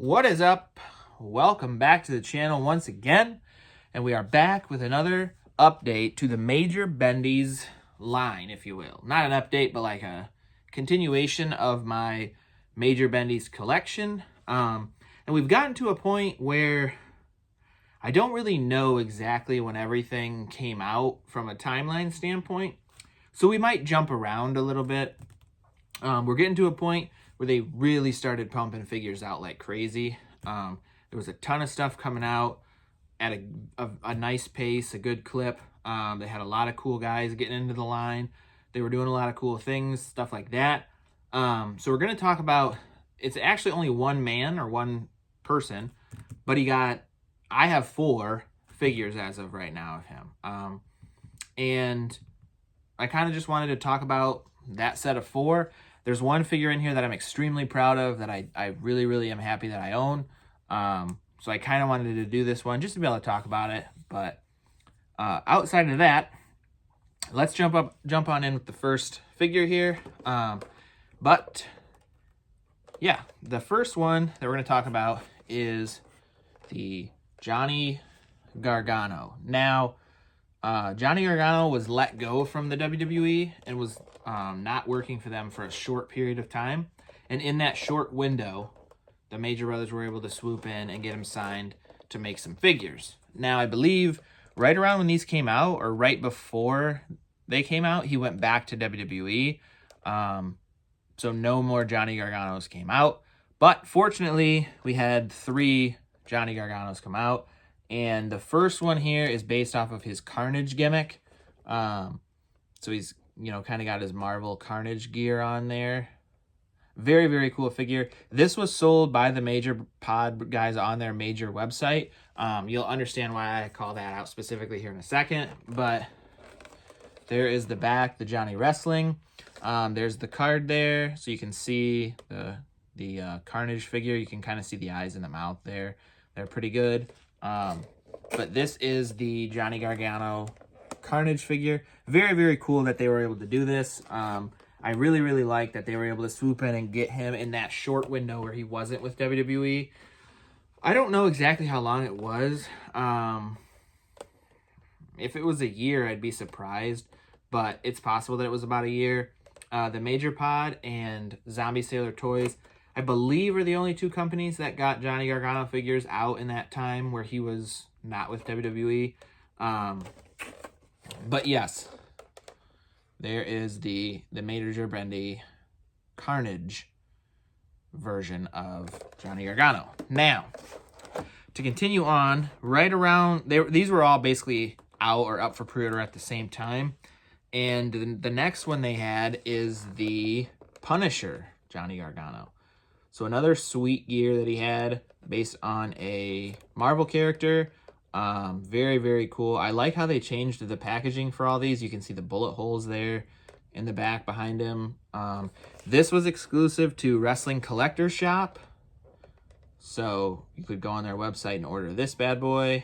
What is up? Welcome back to the channel once again, and we are back with another update to the Major Bendies line, if you will. Not an update, but like a continuation of my Major Bendies collection. And we've gotten to a point where I don't really know exactly when everything came out from a timeline standpoint, so we might jump around a little bit. We're getting to a point where they really started pumping figures out like crazy. There was a ton of stuff coming out at a nice pace, a good clip. They had a lot of cool guys getting into the line. They were doing a lot of cool things, stuff like that. So we're going to talk about, it's actually only one man or one person, but I have 4 figures as of right now of him. And I kind of just wanted to talk about that set of 4. There's one figure in here that I'm extremely proud of that I really, really am happy that I own. So I kind of wanted to do this one just to be able to talk about it. But outside of that, let's jump on in with the first figure here. But yeah, the first one that we're going to talk about is the Johnny Gargano. Now, Johnny Gargano was let go from the WWE and was not working for them for a short period of time. And in that short window, the Major Brothers were able to swoop in and get him signed to make some figures. Now, I believe right around when these came out, or right before they came out, he went back to WWE. So no more Johnny Garganos came out. But fortunately, we had 3 Johnny Garganos come out. And the first one here is based off of his Carnage gimmick. So he's, kind of got his Marvel Carnage gear on there. Very, very cool figure. This was sold by the Major Pod guys on their Major website. You'll understand why I call that out specifically here in a second. But there is the back, the Johnny Wrestling. There's the card there, so you can see the Carnage figure. You can kind of see the eyes and the mouth there. They're pretty good. But this is the Johnny Gargano Carnage figure. Very, very cool that they were able to do this. I really, really like that they were able to swoop in and get him in that short window where he wasn't with WWE. I don't know exactly how long it was. If it was a year, I'd be surprised, but it's possible that it was about a year. The Major Pod and Zombie Sailor Toys, I believe, are the only 2 companies that got Johnny Gargano figures out in that time where he was not with WWE. But yes, there is the Major Bendy Carnage version of Johnny Gargano. Now, to continue on, right around, these were all basically out or up for pre-order at the same time. And the next one they had is the Punisher Johnny Gargano. So another sweet gear that he had based on a Marvel character. Very, very cool. I like how they changed the packaging for all these. You can see the bullet holes there in the back behind him. This was exclusive to Wrestling Collector Shop. So you could go on their website and order this bad boy.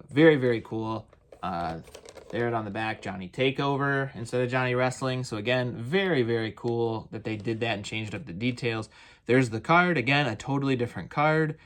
Very, very cool. There on the back, Johnny Takeover instead of Johnny Wrestling. So again, very, very cool that they did that and changed up the details. There's the card. Again, a totally different card.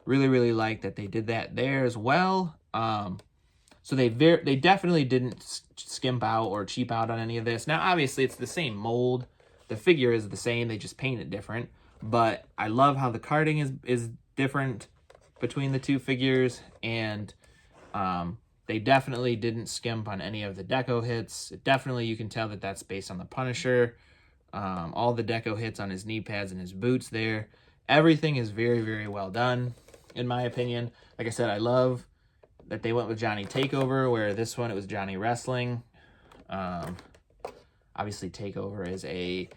Really, really like that they did that there as well. So they definitely didn't skimp out or cheap out on any of this. Now, obviously, it's the same mold. The figure is the same. They just paint it different. But I love how the carding is different between the 2 figures. And they definitely didn't skimp on any of the deco hits. Definitely, you can tell that that's based on the Punisher. All the deco hits on his knee pads and his boots there. Everything is very, very well done, in my opinion. Like I said, I love that they went with Johnny Takeover, where this one, it was Johnny Wrestling. Obviously, Takeover is a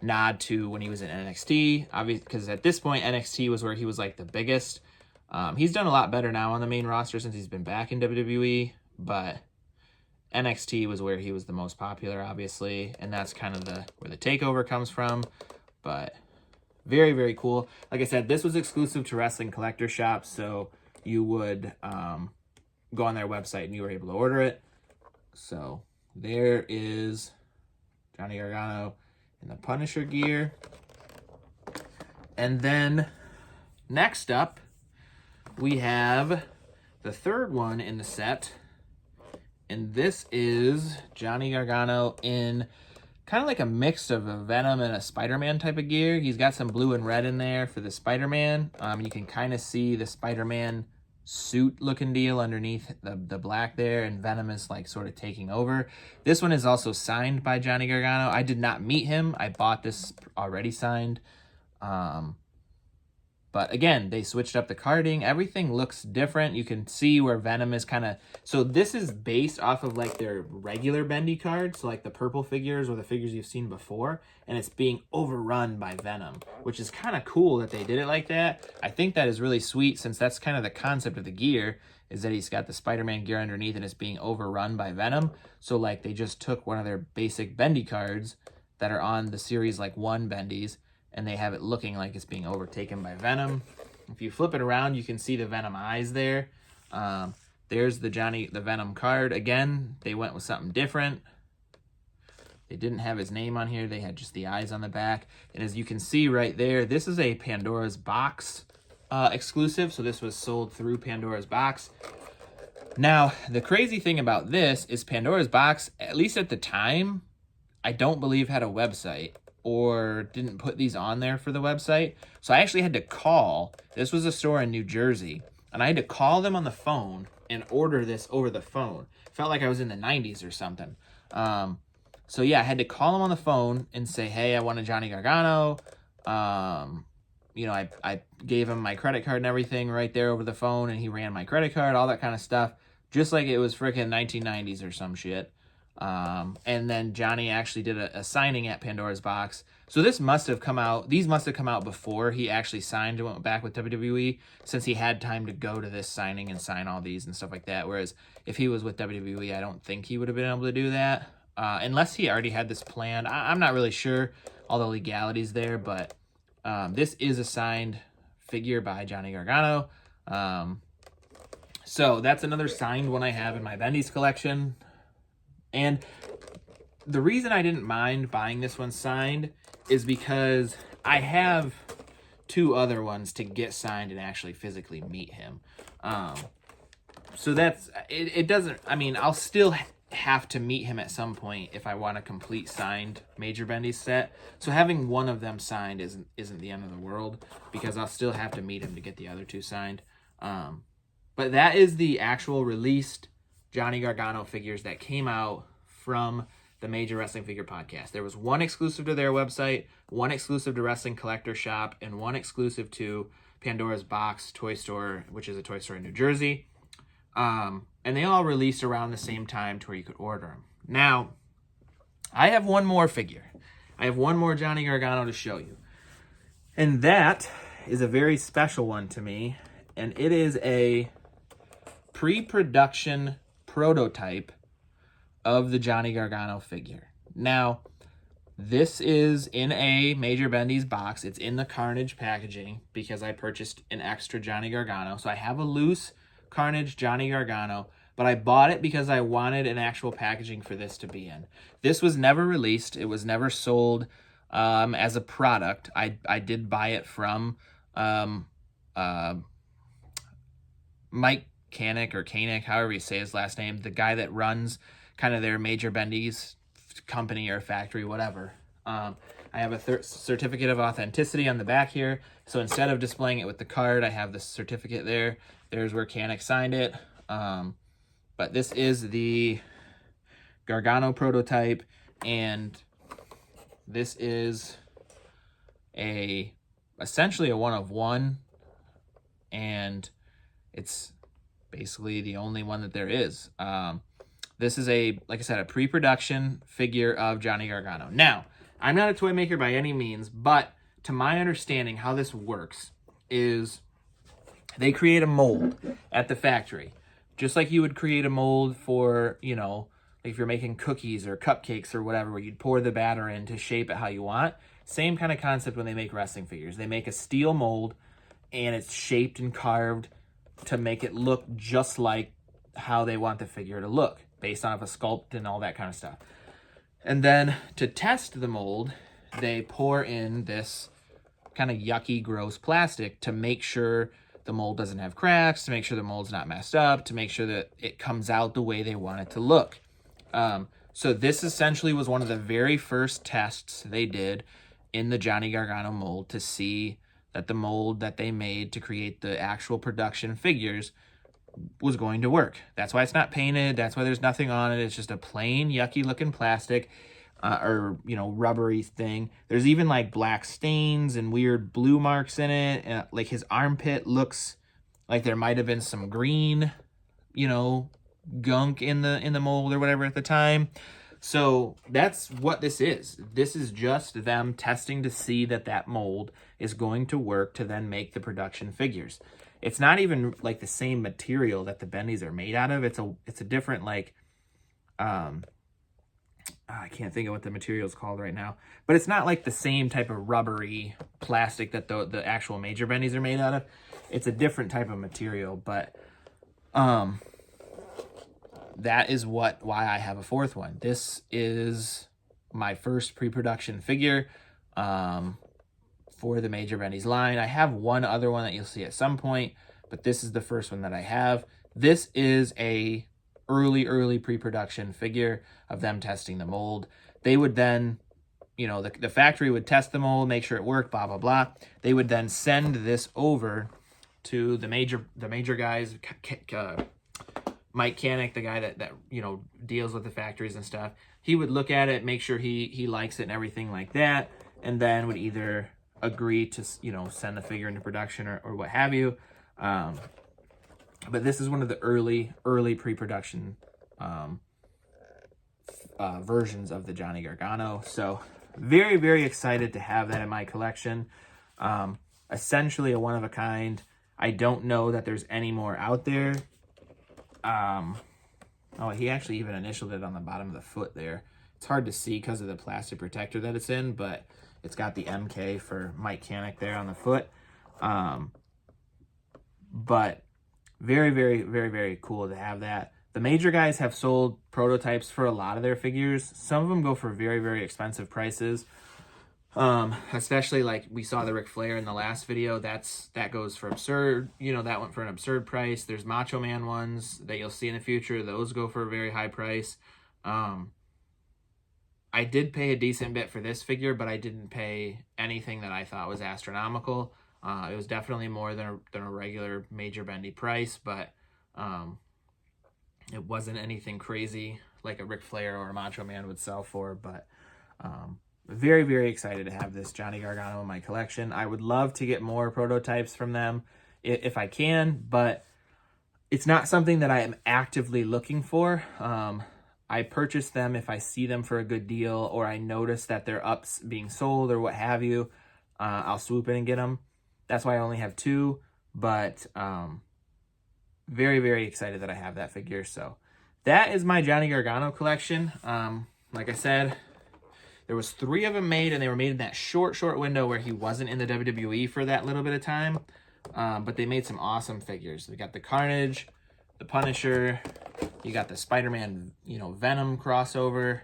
nod to when he was in NXT. Obviously, because at this point, NXT was where he was like the biggest. He's done a lot better now on the main roster since he's been back in WWE, but NXT was where he was the most popular, obviously, and that's kind of where the Takeover comes from. But very, very cool. Like I said, this was exclusive to Wrestling Collector Shop, so you would go on their website and you were able to order it. So there is Johnny Gargano in the Punisher gear. And then next up, we have the third one in the set. And this is Johnny Gargano in kind of like a mix of a Venom and a Spider-Man type of gear. He's got some blue and red in there for the Spider-Man. You can kind of see the Spider-Man suit looking deal underneath the black there, and Venom is like sort of taking over. This one is also signed by Johnny Gargano. I did not meet him. I bought this already signed. But again, they switched up the carding. Everything looks different. You can see where Venom is kind of... So this is based off of like their regular Bendy cards, so like the purple figures or the figures you've seen before, and it's being overrun by Venom, which is kind of cool that they did it like that. I think that is really sweet, since that's kind of the concept of the gear, is that he's got the Spider-Man gear underneath and it's being overrun by Venom. So like they just took one of their basic Bendy cards that are on the series like 1 Bendies, and they have it looking like it's being overtaken by Venom. If you flip it around, you can see the Venom eyes there. There's the Venom card. Again, they went with something different. They didn't have his name on here. They had just the eyes on the back. And as you can see right there, this is a Pandora's Box exclusive. So this was sold through Pandora's Box. Now, the crazy thing about this is Pandora's Box, at least at the time, I don't believe had a website, or didn't put these on there for the website. So I actually had to call. This was a store in New Jersey, and I had to call them on the phone and order this over the phone. Felt like I was in the 90s or something. So yeah, I had to call them on the phone and say, hey, I want a Johnny Gargano. You know, I gave him my credit card and everything right there over the phone, and he ran my credit card, all that kind of stuff, just like it was freaking 1990s or some shit. And then Johnny actually did a signing at Pandora's Box. So this must have come out, these must have come out before he actually signed and went back with WWE, since he had time to go to this signing and sign all these and stuff like that. Whereas if he was with WWE, I don't think he would have been able to do that, unless he already had this planned. I'm not really sure all the legalities there, but this is a signed figure by Johnny Gargano. So that's another signed one I have in my Bendy's collection. And the reason I didn't mind buying this one signed is because I have 2 other ones to get signed and actually physically meet him. So that's, it doesn't, I mean, I'll still have to meet him at some point if I want a complete signed Major Bendy's set. So having one of them signed isn't the end of the world, because I'll still have to meet him to get the other 2 signed. But that is the actual released Johnny Gargano figures that came out from the Major Wrestling Figure Podcast. There was 1 exclusive to their website, 1 exclusive to Wrestling Collector Shop, and 1 exclusive to Pandora's Box Toy Store, which is a toy store in New Jersey. And they all released around the same time to where you could order them. Now, I have one more figure. I have one more Johnny Gargano to show you. And that is a very special one to me. And it is a pre-production prototype of the Johnny Gargano figure. Now, this is in a Major Bendy's box. It's in the Carnage packaging because I purchased an extra Johnny Gargano. So I have a loose Carnage Johnny Gargano, but I bought it because I wanted an actual packaging for this to be in. This was never released. It was never sold as a product. I did buy it from Mike Koenig, however you say his last name, the guy that runs kind of their Major Bendy's company or factory, whatever. I have a certificate of authenticity on the back here. So instead of displaying it with the card, I have the certificate there. There's where Koenig signed it. But this is the Gargano prototype, and this is essentially a 1 of 1, and it's basically the only one that there is. This is like I said, a pre-production figure of Johnny Gargano. Now, I'm not a toy maker by any means, but to my understanding, how this works is they create a mold at the factory, just like you would create a mold for, you know, like if you're making cookies or cupcakes or whatever, where you'd pour the batter in to shape it how you want. Same kind of concept when they make wrestling figures. They make a steel mold, and it's shaped and carved to make it look just like how they want the figure to look, based on a sculpt and all that kind of stuff. And then to test the mold, they pour in this kind of yucky, gross plastic to make sure the mold doesn't have cracks, to make sure the mold's not messed up, to make sure that it comes out the way they want it to look. So this essentially was one of the very first tests they did in the Johnny Gargano mold to see that the mold that they made to create the actual production figures was going to work. That's why it's not painted. That's why there's nothing on it. It's just a plain yucky looking plastic or, you know, rubbery thing. There's even like black stains and weird blue marks in it. Like his armpit looks like there might have been some green, you know, gunk in the mold or whatever at the time. So that's what this is. This is just them testing to see that that mold is going to work to then make the production figures. It's not even like the same material that the Bendies are made out of. It's a different, like, I can't think of what the material is called right now, but it's not like the same type of rubbery plastic that the actual major Bendies are made out of. It's a different type of material, but that is why I have a fourth one. This is my first pre-production figure for the Major Bendies line. I have one other one that you'll see at some point, but this is the first one that I have. This is a early pre-production figure of them testing the mold. They would then, you know, the factory would test the mold, make sure it worked, blah, blah, blah. They would then send this over to the major guys, Mike Canick, the guy that you know deals with the factories and stuff. He would look at it, make sure he likes it and everything like that, and then would either agree to, you know, send the figure into production or what have you. But this is one of the early pre-production versions of the Johnny Gargano. So very excited to have that in my collection. Essentially a one of a kind. I don't know that there's any more out there. Oh, he actually even initialed it on the bottom of the foot there. It's hard to see because of the plastic protector that it's in, but it's got the MK for Mike Canick there on the foot. But very cool to have that. The major guys have sold prototypes for a lot of their figures. Some of them go for very expensive prices. Especially like we saw the Ric Flair in the last video, that goes for absurd, you know, that went for an absurd price. There's Macho Man ones that you'll see in the future. Those go for a very high price. I did pay a decent bit for this figure, but I didn't pay anything that I thought was astronomical. It was definitely more than a regular Major Bendy price, but it wasn't anything crazy like a Ric Flair or a Macho Man would sell for, but very excited to have this Johnny Gargano in my collection. I would love to get more prototypes from them if I can, but it's not something that I am actively looking for. I purchase them if I see them for a good deal or I notice that they're up being sold or what have you. I'll swoop in and get them. That's why I only have two, but very excited that I have that figure. So that is my Johnny Gargano collection. Like I said, there was 3 of them made, and they were made in that short window where he wasn't in the WWE for that little bit of time. But they made some awesome figures. We got the Carnage, the Punisher, you got the Spider-Man, you know, Venom crossover,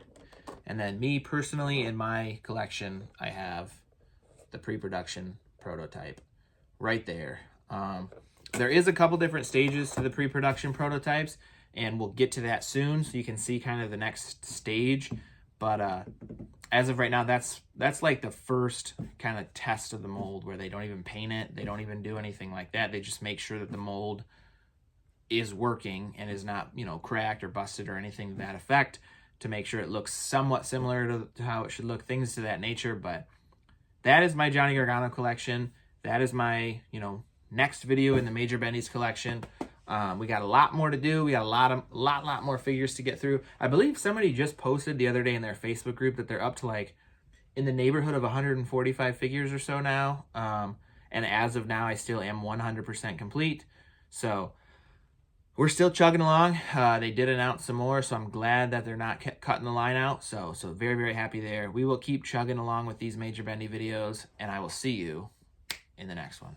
and then me personally in my collection, I have the pre-production prototype right there. There is a couple different stages to the pre-production prototypes, and we'll get to that soon, so you can see kind of the next stage. But as of right now, that's like the first kind of test of the mold where they don't even paint it. They don't even do anything like that. They just make sure that the mold is working and is not, you know, cracked or busted or anything to that effect, to make sure it looks somewhat similar to how it should look, things to that nature. But that is my Johnny Gargano collection. That is my, you know, next video in the Major Bendies collection. We got a lot more to do. We got a lot more figures to get through. I believe somebody just posted the other day in their Facebook group that they're up to like in the neighborhood of 145 figures or so now. And as of now, I still am 100% complete. So we're still chugging along. They did announce some more, so I'm glad that they're not cutting the line out. So very happy there. We will keep chugging along with these Major Bendy videos, and I will see you in the next one.